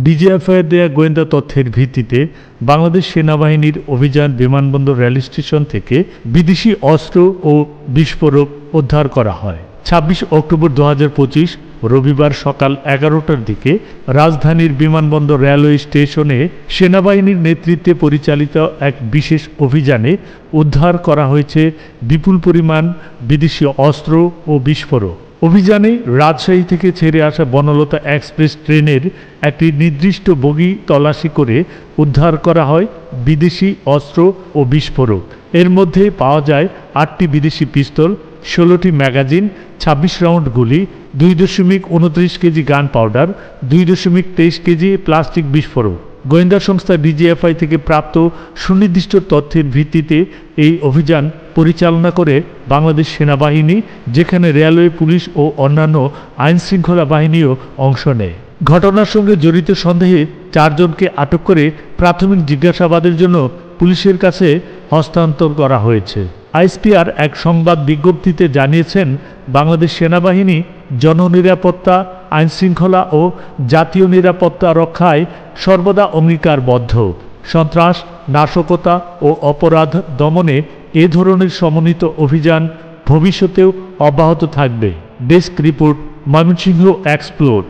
ডিজিএফআইয়ের দেয়া গোয়েন্দা তথ্যের ভিত্তিতে বাংলাদেশ সেনাবাহিনীর অভিযান বিমানবন্দর রেল স্টেশন থেকে বিদেশি অস্ত্র ও বিস্ফোরক উদ্ধার করা হয়। ২৬ অক্টোবর ২০২৫ রবিবার সকাল ১১টার দিকে রাজধানীর বিমানবন্দর রেলওয়ে স্টেশনে সেনাবাহিনীর নেতৃত্বে পরিচালিত এক বিশেষ অভিযানে উদ্ধার করা হয়েছে বিপুল পরিমাণ বিদেশি অস্ত্র ও বিস্ফোরক। অভিযানে রাজশাহী থেকে ছেড়ে আসা বনলতা এক্সপ্রেস ট্রেনের একটি নির্দিষ্ট বগি তল্লাশি করে উদ্ধার করা হয় বিদেশি অস্ত্র ও বিস্ফোরক। এর মধ্যে পাওয়া যায় ৮টি বিদেশি পিস্তল, ১৬টি ম্যাগাজিন, ২৬ রাউন্ড গুলি, ২.২৯ কেজি গান পাউডার, ২.২৩ কেজি প্লাস্টিক বিস্ফোরক। গোয়েন্দা সংস্থা ডিজিএফআই থেকে প্রাপ্ত সুনির্দিষ্ট তথ্যের ভিত্তিতে এই অভিযান পরিচালনা করে বাংলাদেশ সেনাবাহিনী, যেখানে রেলওয়ে, পুলিশ ও অন্যান্য আইনশৃঙ্খলা বাহিনীও অংশ নেয়। ঘটনার সঙ্গে জড়িত সন্দেহে ৪ জনকে আটক করে প্রাথমিক জিজ্ঞাসাবাদের জন্য পুলিশের কাছে হস্তান্তর করা হয়েছে। আইএসপিআর এক সংবাদ বিজ্ঞপ্তিতে জানিয়েছেন, বাংলাদেশ সেনাবাহিনী জননিরাপত্তা, আইনশৃঙ্খলা ও জাতীয় নিরাপত্তা রক্ষায় সর্বদা অঙ্গীকারবদ্ধ। সন্ত্রাস, নাশকতা ও অপরাধ দমনে এ ধরনের সমন্বিত অভিযান ভবিষ্যতেও অব্যাহত থাকবে। Desk report, Mymensingh explore.